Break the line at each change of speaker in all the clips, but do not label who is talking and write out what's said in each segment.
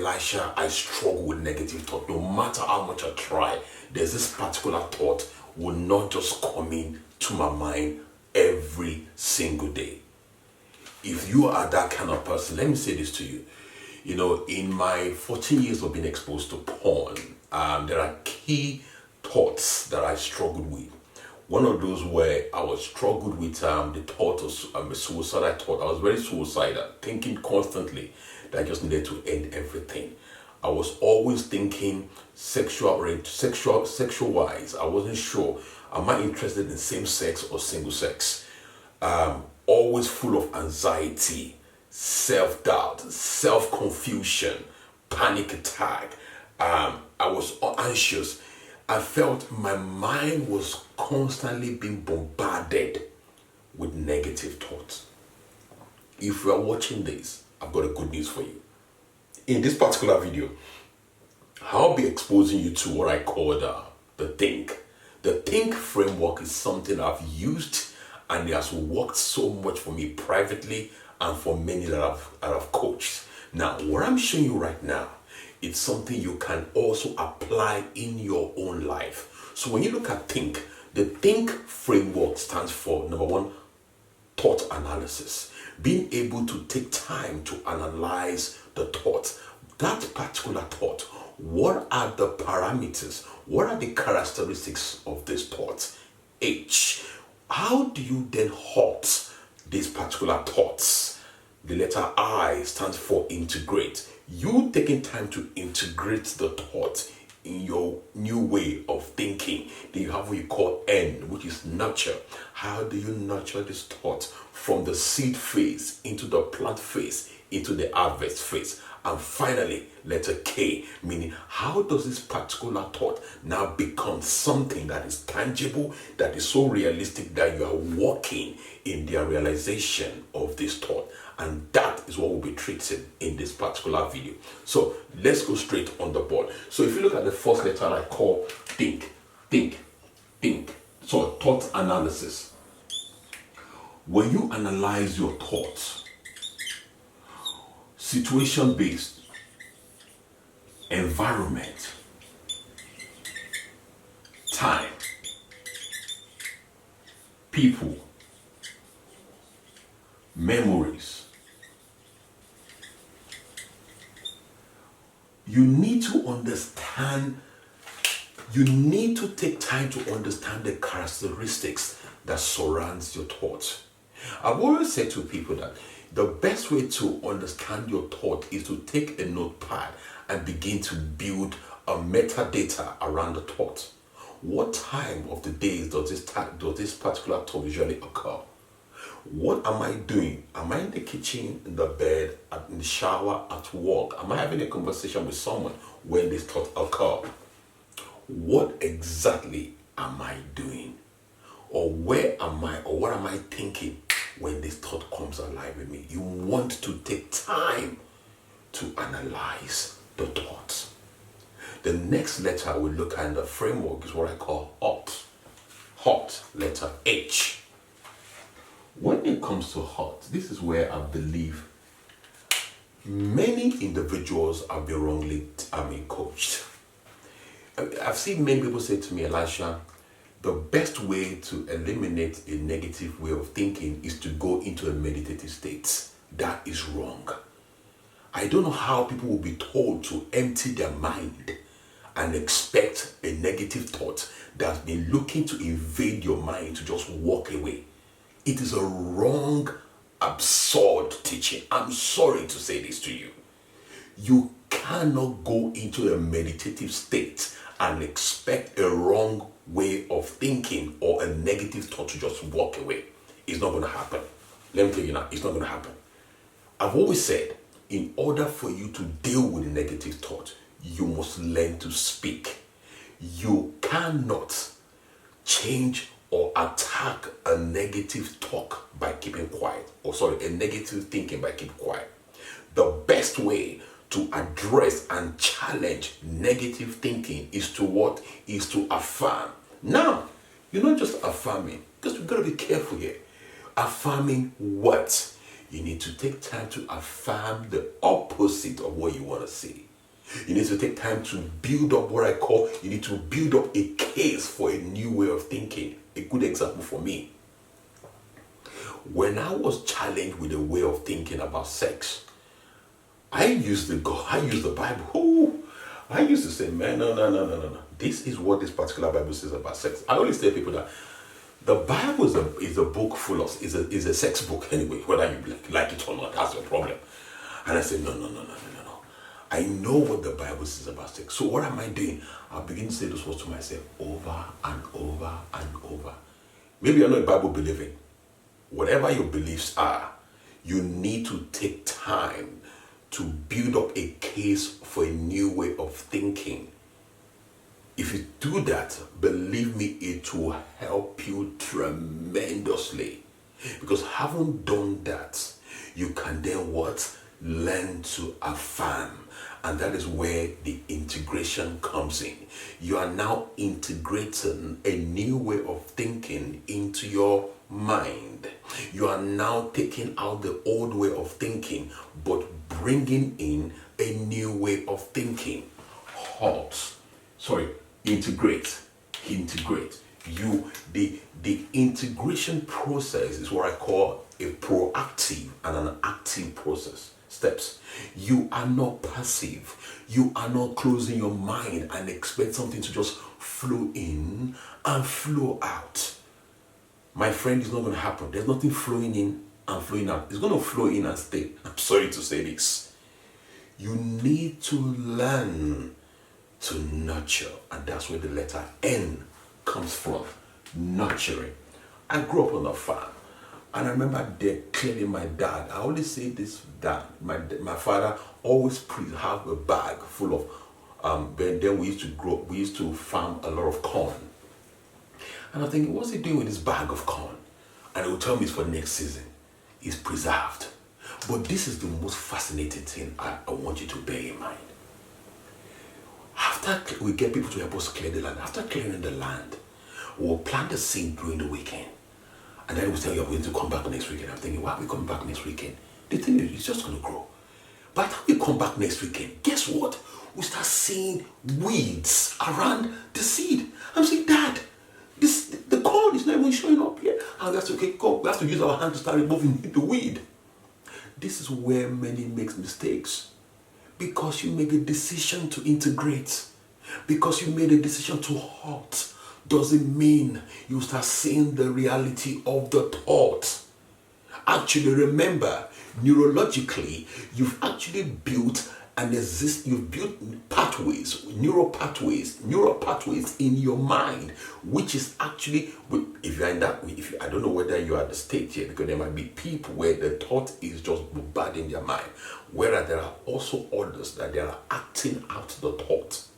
Elisha, I struggle with negative thought. No matter how much I try, there's this particular thought will not just come in to my mind every single day. If you are that kind of person, let me say this to you. You know, in my 14 years of being exposed to porn, there are key thoughts that I struggled with. One of those where I was struggled with the thought of a suicidal thought. I was very suicidal, thinking constantly that I just needed to end everything. I was always thinking sexual wise. I wasn't sure. Am I interested in same sex or single sex? Always full of anxiety, self-doubt, self-confusion, panic attack. I was anxious. I felt my mind was constantly being bombarded with negative thoughts. If you are watching this, I've got a good news for you. In this particular video, I'll be exposing you to what I call the think. The think framework is something I've used and it has worked so much for me privately and for many that I've coached. Now, what I'm showing you right now, it's something you can also apply in your own life. So when you look at think, the think framework stands for, number one, thought analysis. Being able to take time to analyze the thought. That particular thought, what are the parameters? What are the characteristics of this thought? H. How do you then halt these particular thoughts? The letter I stands for integrate. You taking time to integrate the thought in your new way of thinking. Then you have what you call N, which is nurture. How do you nurture this thought from the seed phase into the plant phase into the harvest phase? And finally, letter K, meaning how does this particular thought now become something that is tangible, that is so realistic that you are walking in the realization of this thought. And that is what we'll be treating in this particular video. So let's go straight on the board. So if you look at the first letter I call think. So thought analysis. When you analyze your thoughts, situation based, environment, time, people, memories. You need to understand, you need to take time to understand the characteristics that surrounds your thoughts. I've always said to people that the best way to understand your thought is to take a notepad and begin to build a metadata around the thought. What time of the day does this particular thought usually occur? What am I doing? Am I in the kitchen, in the bed, in the shower, at work? Am I having a conversation with someone when this thought occurs? What exactly am I doing? Or where am I, or what am I thinking when this thought comes alive in me? You want to take time to analyze the thoughts. The next letter we look at in the framework is what I call HOT. HOT, letter H. When it comes to HOT, this is where I believe many individuals have been wrongly coached. I've seen many people say to me, Elisha, the best way to eliminate a negative way of thinking is to go into a meditative state. That is wrong. I don't know how people will be told to empty their mind and expect a negative thought that's been looking to invade your mind to just walk away. It is a wrong, absurd teaching. I'm sorry to say this to you. You cannot go into a meditative state and expect a wrong way of thinking or a negative thought to just walk away. It's not going to happen. Let me tell you now, it's not going to happen. I've always said, in order for you to deal with a negative thought, you must learn to speak. You cannot change or attack a negative talk by keeping quiet. A negative thinking by keeping quiet. The best way to address and challenge negative thinking is to what? Is to affirm. Now, you're not just affirming, because we've got to be careful here. Affirming what? You need to take time to affirm the opposite of what you want to see. You need to take time to build up what I call, you need to build up a case for a new way of thinking. A good example for me. When I was challenged with a way of thinking about sex, I used the Bible. Ooh, I used to say, man, no. This is what this particular Bible says about sex. I always tell people that the Bible is a book full of, is a sex book anyway, whether you like it or not, that's your problem. And I said, no. I know what the Bible says about sex. So what am I doing? I'll begin to say those words to myself over and over and over. Maybe you're not Bible believing. Whatever your beliefs are, you need to take time to build up a case for a new way of thinking. If you do that, believe me, it will help you tremendously. Because having done that, you can then what? Learn to affirm. And that is where the integration comes in. You are now integrating a new way of thinking into your mind. You are now taking out the old way of thinking, but bringing in a new way of thinking. Integrate. The integration process is what I call a proactive and an active process. Steps. You are not passive. You are not closing your mind and expect something to just flow in and flow out. My friend, it's not going to happen. There's nothing flowing in and flowing out. It's going to flow in and stay. I'm sorry to say this. You need to learn to nurture, and that's where the letter N comes from. Nurturing. I grew up on a farm. And I remember there clearly my dad, I always say this, that my father always have a bag full of, then we used to farm a lot of corn. And I'm thinking, what's he doing with this bag of corn? And he would tell me it's for next season. It's preserved. But this is the most fascinating thing I want you to bear in mind. After we get people to help us clear the land, after clearing the land, we'll plant the seed during the weekend. And then we'll tell you, we're going to come back next weekend. I'm thinking, why are we coming back next weekend? The thing is, it's just going to grow. By the time we come back next weekend, guess what? We start seeing weeds around the seed. I'm saying, Dad, the corn is not even showing up yet. And that's okay, go. We have to use our hand to start removing the weed. This is where many make mistakes. Because you make a decision to integrate. Because you made a decision to halt. Doesn't mean you start seeing the reality of the thought. Actually, remember, neurologically, you've actually built you've built neural pathways in your mind, which is actually, if you're in that, I don't know whether you are at the stage yet, because there might be people where the thought is just bombarding their mind, whereas there are also others that they are acting out the thought.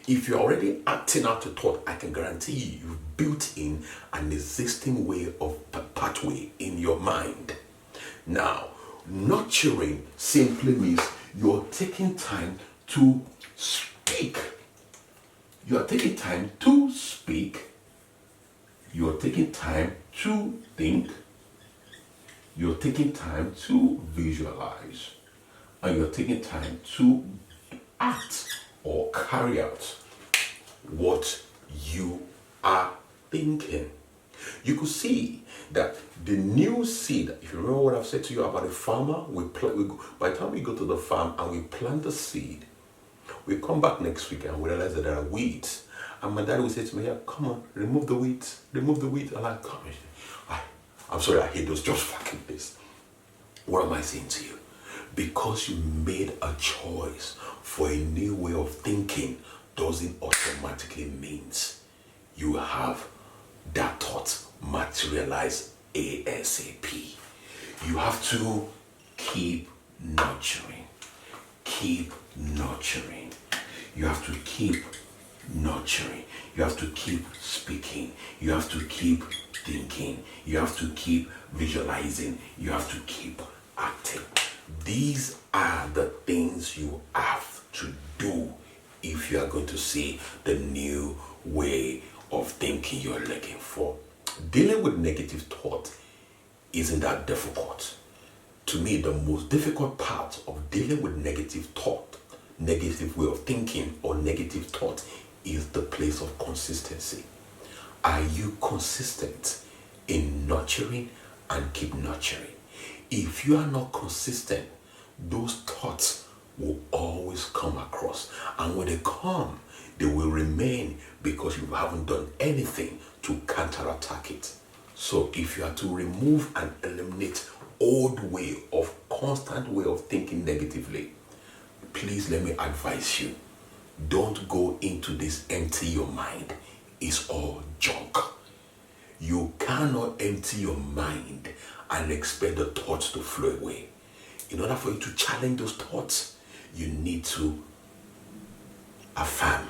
If you're already acting out the thought, I can guarantee you've built in an existing way of pathway in your mind. Now, nurturing simply means you're taking time to speak. You're taking time to speak. You're taking time to think. You're taking time to visualize. And you're taking time to act or carry out what you are thinking. You could see that the new seed, if you remember what I've said to you about a farmer, by the time we go to the farm and we plant the seed, we come back next week and we realize that there are weeds. And my dad would say to me, yeah, come on, remove the weeds. I'm like, come on. I'm sorry, I hate those just fucking this. What am I saying to you? Because you made a choice for a new way of thinking doesn't automatically means you have that thought materialize ASAP. You have to keep nurturing. Keep nurturing. You have to keep nurturing. You have to keep speaking. You have to keep thinking. You have to keep visualizing. You have to keep acting. These are the things you have to do if you are going to see the new way of thinking you're looking for. Dealing with negative thought isn't that difficult. To me, the most difficult part of dealing with negative thought negative way of thinking or negative thought is the place of consistency. Are you consistent in nurturing and keep nurturing? If you are not consistent, those thoughts will always come across. And when they come, they will remain because you haven't done anything to counterattack it. So if you are to remove and eliminate constant way of thinking negatively, please let me advise you, don't go into this empty your mind. It's all junk. You cannot empty your mind and expect the thoughts to flow away. In order for you to challenge those thoughts, you need to affirm.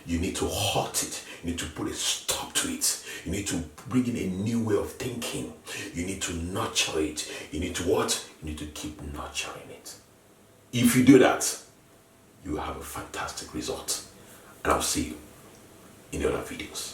You need to halt it. You need to put a stop to it. You need to bring in a new way of thinking. You need to nurture it. You need to what? You need to keep nurturing it. If you do that, you will have a fantastic result. And I'll see you in the other videos.